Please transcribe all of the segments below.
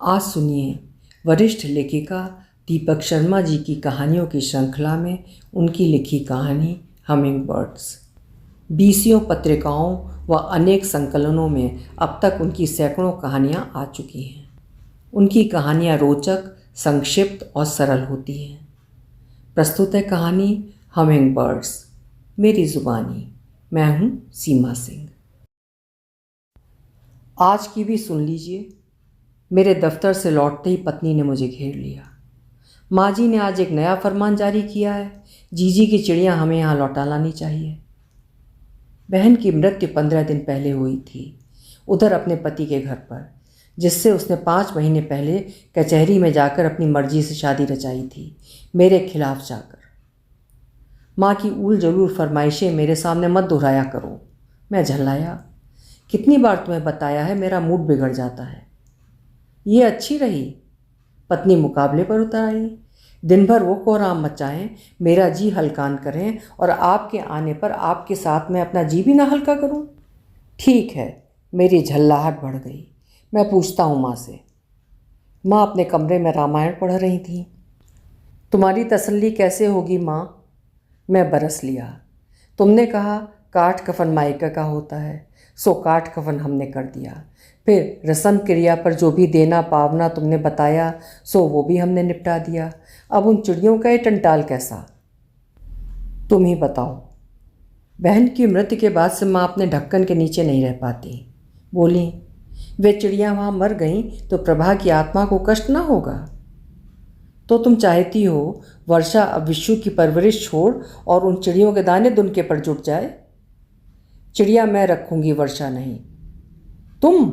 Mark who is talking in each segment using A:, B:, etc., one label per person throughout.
A: आज सुनिए वरिष्ठ लेखिका दीपक शर्मा जी की कहानियों की श्रृंखला में उनकी लिखी कहानी हमिंग बर्ड्स। बीसियों पत्रिकाओं व अनेक संकलनों में अब तक उनकी सैकड़ों कहानियाँ आ चुकी हैं। उनकी कहानियाँ रोचक, संक्षिप्त और सरल होती हैं। प्रस्तुत है कहानी हमिंग बर्ड्स, मेरी ज़ुबानी। मैं हूँ सीमा सिंह। आज की भी सुन लीजिए। मेरे दफ्तर से लौटते ही पत्नी ने मुझे घेर लिया। माँ जी ने आज एक नया फरमान जारी किया है, जीजी की चिड़ियाँ हमें यहाँ लौटा लानी चाहिए। बहन की मृत्यु 15 दिन पहले हुई थी, उधर अपने पति के घर पर, जिससे उसने 5 महीने पहले कचहरी में जाकर अपनी मर्जी से शादी रचाई थी, मेरे खिलाफ जाकर। माँ की उल जलूल फरमाइशें मेरे सामने मत दोहराया करो। मैं झल्लाया। कितनी बार तुम्हें बताया है, मेरा मूड बिगड़ जाता है। ये अच्छी रही। पत्नी मुकाबले पर उतर आई। दिन भर वो कोहराम मचाएं, मेरा जी हल्कान करें और आपके आने पर आपके साथ मैं अपना जी भी ना हल्का करूं। ठीक है, मेरी झल्लाहट बढ़ गई। मैं पूछता हूँ माँ से। माँ अपने कमरे में रामायण पढ़ रही थी। तुम्हारी तसल्ली कैसे होगी माँ? मैं बरस लिया। तुमने कहा काठ कफन मायका का होता है, सो काठ कफन हमने कर दिया। फिर रस्म क्रिया पर जो भी देना पावना तुमने बताया, सो वो भी हमने निपटा दिया। अब उन चिड़ियों का ये टंटाल कैसा? तुम ही बताओ। बहन की मृत्यु के बाद से माँ अपने ढक्कन के नीचे नहीं रह पाती। बोली, वे चिड़ियाँ वहाँ मर गईं तो प्रभा की आत्मा को कष्ट ना होगा? तो तुम चाहती हो वर्षा अब विशु की परवरिश छोड़ और उन चिड़ियों के दाने दुनके पर जुट जाए? चिड़िया मैं रखूँगी, वर्षा नहीं। तुम?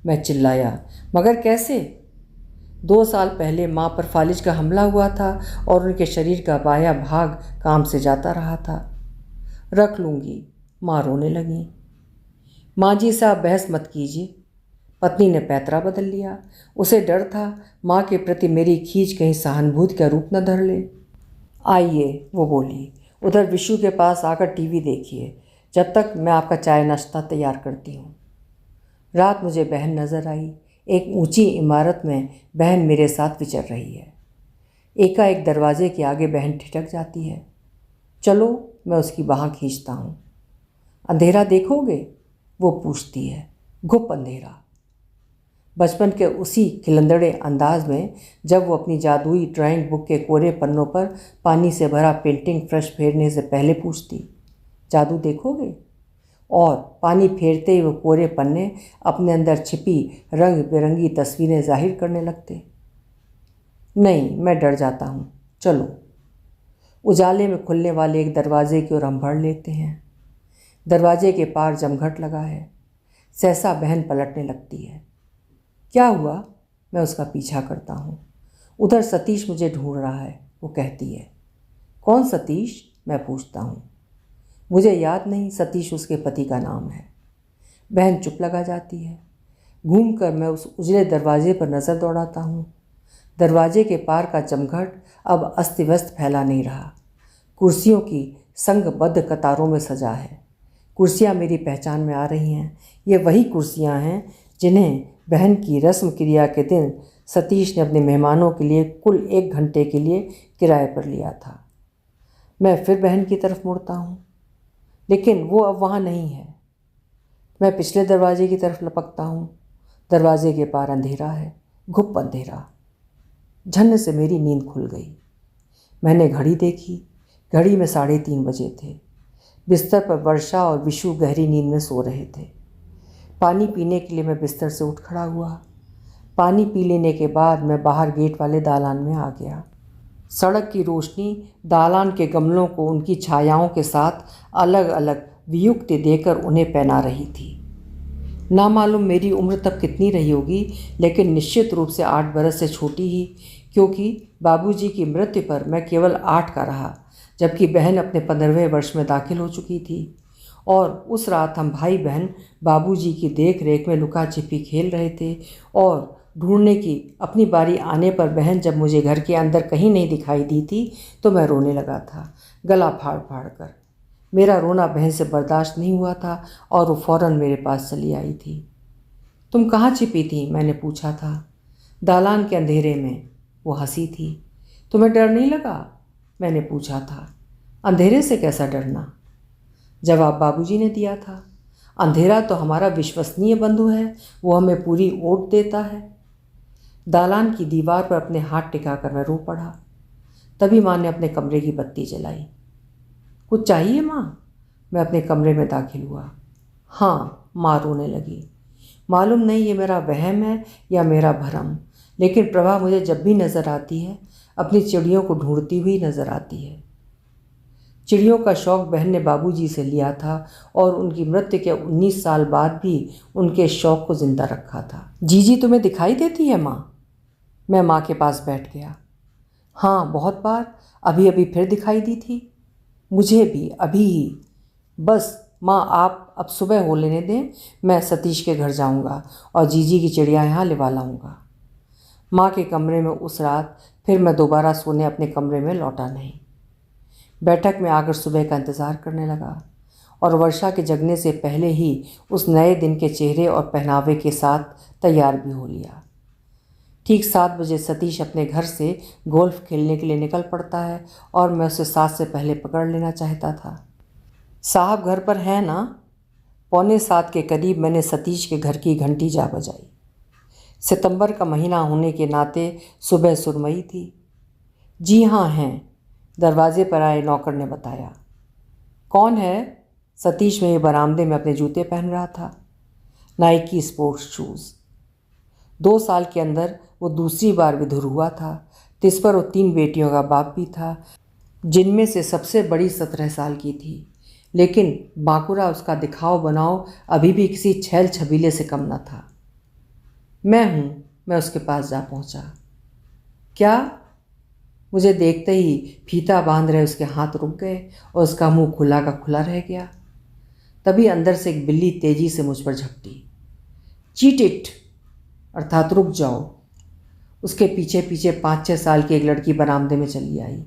A: मैं चिल्लाया। मगर कैसे? 2 साल पहले माँ पर फालिज का हमला हुआ था और उनके शरीर का बाया भाग काम से जाता रहा था। रख लूँगी। माँ रोने लगी। माँ जी से आप बहस मत कीजिए। पत्नी ने पैतरा बदल लिया। उसे डर था माँ के प्रति मेरी खींच कहीं सहानुभूति का रूप न धर ले। आइए, वो बोली, उधर विशु के पास आकर टीवी देखिए, जब तक मैं आपका चाय नाश्ता तैयार करती हूँ। रात मुझे बहन नज़र आई। एक ऊंची इमारत में बहन मेरे साथ विचर रही है। एकाएक दरवाजे के आगे बहन ठिठक जाती है। चलो, मैं उसकी बाँह खींचता हूँ। अंधेरा देखोगे? वो पूछती है। घुप अंधेरा। बचपन के उसी खिलंदड़े अंदाज में जब वो अपनी जादुई ड्राइंग बुक के कोरे पन्नों पर पानी से भरा पेंटिंग ब्रश फेरने से पहले पूछती, जादू देखोगे? और पानी फेरते ही वो कोरे पन्ने अपने अंदर छिपी रंग बिरंगी तस्वीरें जाहिर करने लगते। नहीं, मैं डर जाता हूँ। चलो। उजाले में खुलने वाले एक दरवाजे की ओर हम बढ़ लेते हैं। दरवाजे के पार जमघट लगा है। सहसा बहन पलटने लगती है। क्या हुआ? मैं उसका पीछा करता हूँ। उधर सतीश मुझे ढूंढ रहा है, वो कहती है। कौन सतीश? मैं पूछता हूँ। मुझे याद नहीं, सतीश उसके पति का नाम है। बहन चुप लगा जाती है। घूमकर मैं उस उजले दरवाजे पर नज़र दौड़ाता हूँ। दरवाजे के पार का जमघट अब अस्त व्यस्त फैला नहीं रहा। कुर्सियों की संगबद्ध कतारों में सजा है। कुर्सियाँ मेरी पहचान में आ रही हैं। ये वही कुर्सियाँ हैं जिन्हें बहन की रस्म क्रिया के दिन सतीश ने अपने मेहमानों के लिए कुल 1 घंटे के लिए किराए पर लिया था। मैं फिर बहन की तरफ मुड़ता हूँ, लेकिन वो अब वहाँ नहीं है। मैं पिछले दरवाजे की तरफ लपकता हूँ। दरवाजे के पार अंधेरा है, घुप अंधेरा। झन्न से मेरी नींद खुल गई। मैंने घड़ी देखी। घड़ी में 3:30 बजे थे। बिस्तर पर वर्षा और विशु गहरी नींद में सो रहे थे। पानी पीने के लिए मैं बिस्तर से उठ खड़ा हुआ। पानी पी लेने के बाद मैं बाहर गेट वाले दालान में आ गया। सड़क की रोशनी दालान के गमलों को उनकी छायाओं के साथ अलग अलग वियुक्ति देकर उन्हें पहना रही थी। ना मालूम मेरी उम्र तब कितनी रही होगी, लेकिन निश्चित रूप से 8 बरस से छोटी ही, क्योंकि बाबूजी की मृत्यु पर मैं केवल 8 का रहा, जबकि बहन अपने 15वें वर्ष में दाखिल हो चुकी थी। और उस रात हम भाई बहन बाबूजी की देख रेख में लुका छिपी खेल रहे थे और ढूंढने की अपनी बारी आने पर बहन जब मुझे घर के अंदर कहीं नहीं दिखाई दी थी तो मैं रोने लगा था, गला फाड़ फाड़ कर। मेरा रोना बहन से बर्दाश्त नहीं हुआ था और वो फ़ौरन मेरे पास चली आई थी। तुम कहाँ छिपी थी? मैंने पूछा था। दालान के अंधेरे में वो हंसी थी। तुम्हें डर नहीं लगा? मैंने पूछा था। अंधेरे से कैसा डरना? जवाब बाबूजी ने दिया था। अंधेरा तो हमारा विश्वसनीय बंधु है, वो हमें पूरी ओट देता है। दालान की दीवार पर अपने हाथ टिकाकर मैं रो पड़ा। तभी माँ ने अपने कमरे की बत्ती जलाई। कुछ चाहिए माँ? मैं अपने कमरे में दाखिल हुआ। हाँ, माँ रोने लगी। मालूम नहीं ये मेरा वहम है या मेरा भ्रम, लेकिन प्रभा मुझे जब भी नज़र आती है अपनी चिड़ियों को ढूंढती हुई नज़र आती है। चिड़ियों का शौक़ बहन ने बाबूजी से लिया था और उनकी मृत्यु के 19 साल बाद भी उनके शौक़ को जिंदा रखा था। जीजी तुम्हें दिखाई देती है माँ? मैं माँ के पास बैठ गया। हाँ, बहुत बार। अभी अभी फिर दिखाई दी थी। मुझे भी अभी ही। बस माँ, आप अब सुबह हो लेने दें, मैं सतीश के घर जाऊँगा और जीजी की चिड़िया यहाँ लिवा लाऊँगा। माँ के कमरे में उस रात फिर मैं दोबारा सोने अपने कमरे में लौटा नहीं। बैठक में आकर सुबह का इंतज़ार करने लगा और वर्षा के जगने से पहले ही उस नए दिन के चेहरे और पहनावे के साथ तैयार भी हो लिया। ठीक 7 बजे सतीश अपने घर से गोल्फ खेलने के लिए निकल पड़ता है और मैं उसे 7 से पहले पकड़ लेना चाहता था। साहब घर पर हैं ना? 6:45 के करीब मैंने सतीश के घर की घंटी जा बजाई। सितंबर का महीना होने के नाते सुबह सुरमई थी। जी हाँ हैं, दरवाजे पर आए नौकर ने बताया। कौन है? सतीश में बरामदे में अपने जूते पहन रहा था, नाइकी स्पोर्ट्स शूज़। 2 साल के अंदर वो दूसरी बार विधुर हुआ था। तिस पर वो 3 बेटियों का बाप भी था, जिनमें से सबसे बड़ी 17 साल की थी, लेकिन बांकुरा उसका दिखाव बनाओ अभी भी किसी छैल छबीले से कम न था। मैं हूँ, मैं उसके पास जा पहुँचा। क्या? मुझे देखते ही फीता बांध रहे उसके हाथ रुक गए और उसका मुंह खुला का खुला रह गया। तभी अंदर से एक बिल्ली तेजी से मुझ पर झपटी। चीट इट, अर्थात रुक जाओ। उसके पीछे पीछे 5-6 साल की एक लड़की बरामदे में चली आई।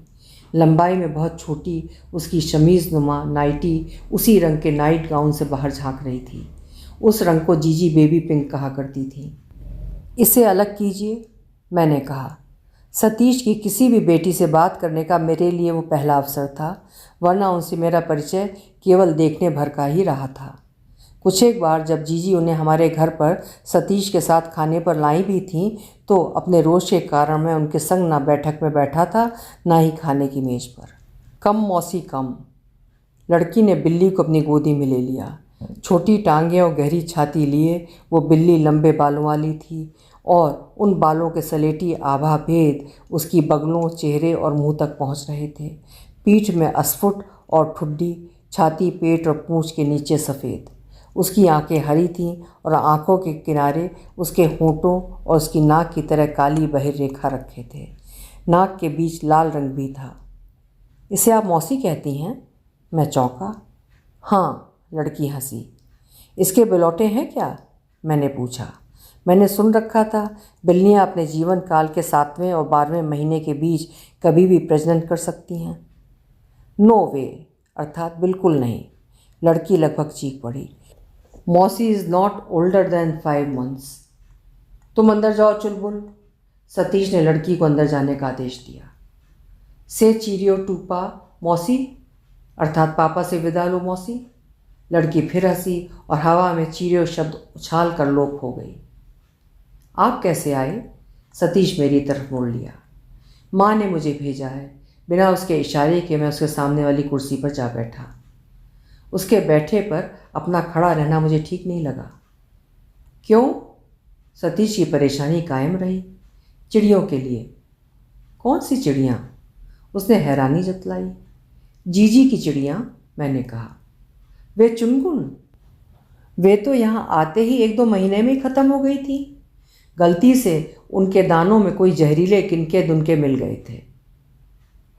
A: लंबाई में बहुत छोटी, उसकी शमीज़ नुमा नाइटी उसी रंग के नाइट गाउन से बाहर झांक रही थी। उस रंग को जीजी बेबी पिंक कहा करती थी। इसे अलग कीजिए, मैंने कहा। सतीश की किसी भी बेटी से बात करने का मेरे लिए वो पहला अवसर था, वरना उनसे मेरा परिचय केवल देखने भर का ही रहा था। कुछ एक बार जब जीजी उन्हें हमारे घर पर सतीश के साथ खाने पर लाई भी थीं, तो अपने रोष के कारण मैं उनके संग ना बैठक में बैठा था, ना ही खाने की मेज़ पर। कम मौसी कम। लड़की ने बिल्ली को अपनी गोदी में ले लिया। छोटी टांगें और गहरी छाती लिए वो बिल्ली लंबे बालों वाली थी और उन बालों के सलेटी आभा भेद उसकी बगलों, चेहरे और मुंह तक पहुंच रहे थे। पीठ में अस्फुट और ठुड्डी, छाती, पेट और पूंछ के नीचे सफ़ेद। उसकी आंखें हरी थीं और आंखों के किनारे उसके होंठों और उसकी नाक की तरह काली बहिर रेखा रखे थे। नाक के बीच लाल रंग भी था। इसे आप मौसी कहती हैं? मैं चौंका। हाँ, लड़की हंसी। इसके बिलौटे हैं क्या? मैंने पूछा। मैंने सुन रखा था बिल्लियाँ अपने जीवन काल के 7वें और 12वें महीने के बीच कभी भी प्रजनन कर सकती हैं। नो वे, अर्थात बिल्कुल नहीं। लड़की लगभग चीख पड़ी। मौसी is not older than 5 months। तुम अंदर जाओ चुलबुल। सतीश ने लड़की को अंदर जाने का आदेश दिया। से चीरियो टूपा मौसी, अर्थात पापा से विदा लो मौसी। लड़की फिर हंसी और हवा में चीरियो शब्द उछाल कर लोप हो गई। आप कैसे आए? सतीश मेरी तरफ मोड़ लिया। माँ ने मुझे भेजा है। बिना उसके इशारे के मैं उसके सामने वाली कुर्सी पर जा बैठा। उसके बैठे पर अपना खड़ा रहना मुझे ठीक नहीं लगा। क्यों? सतीश की परेशानी कायम रही। चिड़ियों के लिए। कौन सी चिड़ियाँ? उसने हैरानी जतलाई। जीजी की चिड़ियाँ, मैंने कहा। वे चुनगुन? वे तो यहाँ आते ही 1-2 महीने में ख़त्म हो गई थी। गलती से उनके दानों में कोई जहरीले किनके दुनके मिल गए थे।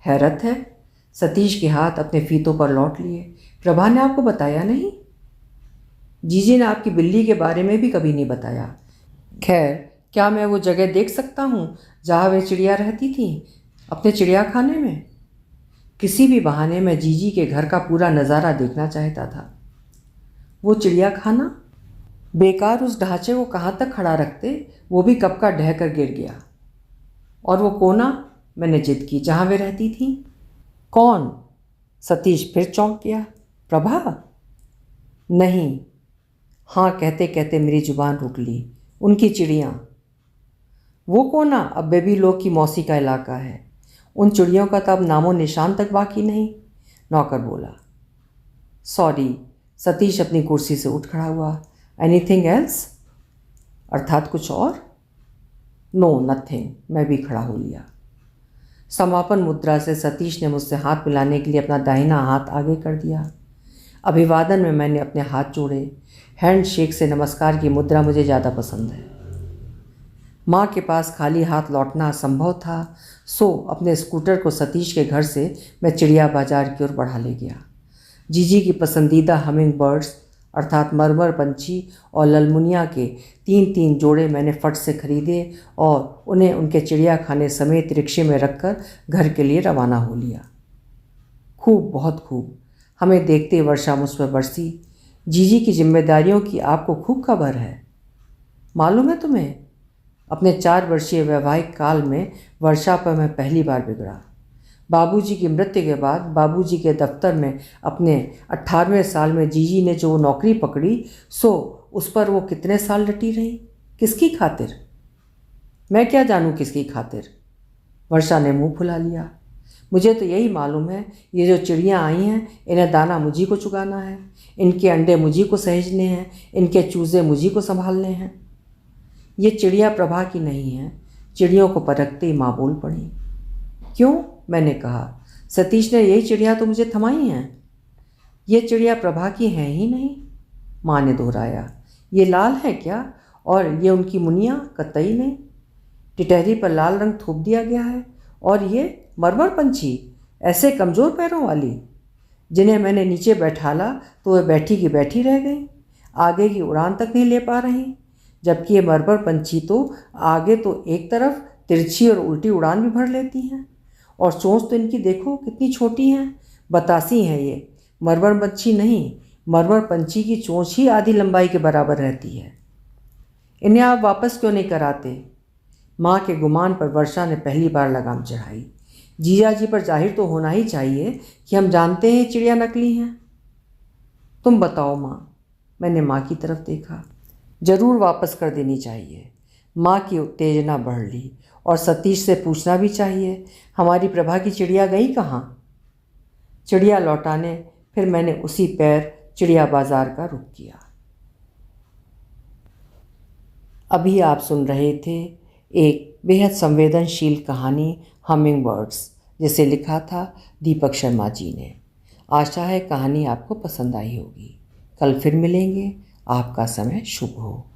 A: हैरत है। सतीश के हाथ अपने फीतों पर लौट लिए। प्रभा ने आपको बताया नहीं? जीजी ने आपकी बिल्ली के बारे में भी कभी नहीं बताया। खैर, क्या मैं वो जगह देख सकता हूँ जहाँ वे चिड़िया रहती थी, अपने चिड़ियाखाने में? किसी भी बहाने मैं जीजी के घर का पूरा नज़ारा देखना चाहता था। वो चिड़ियाखाना? बेकार उस ढांचे को कहाँ तक खड़ा रखते, वो भी कब का ढह कर गिर गया। और वो कोना, मैंने जिद की, जहाँ वे रहती थी। कौन? सतीश फिर चौंक गया। प्रभा? नहीं। हाँ कहते कहते मेरी जुबान रुक ली। उनकी चिड़ियाँ। वो कोना अब बेबी लोग की मौसी का इलाका है। उन चिड़ियों का तो अब नामो निशान तक बाकी नहीं। नौकर बोला। सॉरी। सतीश अपनी कुर्सी से उठ खड़ा हुआ। Anything else? अर्थात कुछ और? No nothing. मैं भी खड़ा हो लिया। समापन मुद्रा से सतीश ने मुझसे हाथ मिलाने के लिए अपना दाहिना हाथ आगे कर दिया। अभिवादन में मैंने अपने हाथ जोड़े। हैंड शेक से नमस्कार की मुद्रा मुझे ज़्यादा पसंद है। माँ के पास खाली हाथ लौटना असंभव था, सो अपने स्कूटर को सतीश के घर से मैं चिड़िया बाजार की ओर बढ़ा ले गया। जीजी की पसंदीदा हमिंग बर्ड्स अर्थात मरमर पंछी और ललमुनिया के 3-3 जोड़े मैंने फट से खरीदे और उन्हें उनके चिड़िया खाने समेत रिक्शे में रखकर घर के लिए रवाना हो लिया। खूब, बहुत खूब। हमें देखते वर्षा मुझ पर बरसी। जीजी की जिम्मेदारियों की आपको खूब खबर है। मालूम है तुम्हें, अपने 4 वर्षीय वैवाहिक काल में वर्षा पर मैं पहली बार बिगड़ा। बाबूजी की मृत्यु के बाद बाबूजी के दफ्तर में अपने 18वें साल में जीजी ने जो नौकरी पकड़ी, सो उस पर वो कितने साल डटी रही। किसकी खातिर? मैं क्या जानूं किसकी खातिर। वर्षा ने मुंह फुला लिया। मुझे तो यही मालूम है, ये जो चिड़ियाँ आई हैं इन्हें दाना मुझी को चुगाना है, इनके अंडे मुझी को सहेजने हैं, इनके चूजे मुझी को संभालने हैं। ये चिड़िया प्रभा की नहीं है। चिड़ियों को परखते ही माँ बोल पड़ी। क्यों? मैंने कहा। सतीश ने यही चिड़िया तो मुझे थमाई हैं। ये चिड़िया प्रभा की है ही नहीं। माँ ने दोहराया। ये लाल है क्या? और ये उनकी मुनिया? कतई नहीं। टिटहरी पर लाल रंग थोप दिया गया है। और ये मरमर पंछी, ऐसे कमज़ोर पैरों वाली, जिन्हें मैंने नीचे बैठाला तो वे बैठी की बैठी रह गई, आगे की उड़ान तक नहीं ले पा रही। जबकि ये मरमर पंछी तो आगे तो एक तरफ तिरछी और उल्टी उड़ान भी भर लेती हैं। और चोंच तो इनकी देखो कितनी छोटी हैं। बतासी हैं ये, मरमर पंछी नहीं। मरमर पंछी की चोंच ही आधी लंबाई के बराबर रहती है। इन्हें आप वापस क्यों नहीं कराते? माँ के गुमान पर वर्षा ने पहली बार लगाम चढ़ाई। जीजा जी पर जाहिर तो होना ही चाहिए कि हम जानते हैं चिड़िया नकली हैं। तुम बताओ माँ। मैंने माँ की तरफ देखा। जरूर वापस कर देनी चाहिए। माँ की उत्तेजना बढ़ ली। और सतीश से पूछना भी चाहिए, हमारी प्रभा की चिड़िया गई कहाँ? चिड़िया लौटाने फिर मैंने उसी पैर चिड़िया बाजार का रुख किया। अभी आप सुन रहे थे एक बेहद संवेदनशील कहानी हमिंग बर्ड्स, जिसे लिखा था दीपक शर्मा जी ने। आशा है कहानी आपको पसंद आई होगी। कल फिर मिलेंगे। आपका समय शुभ हो।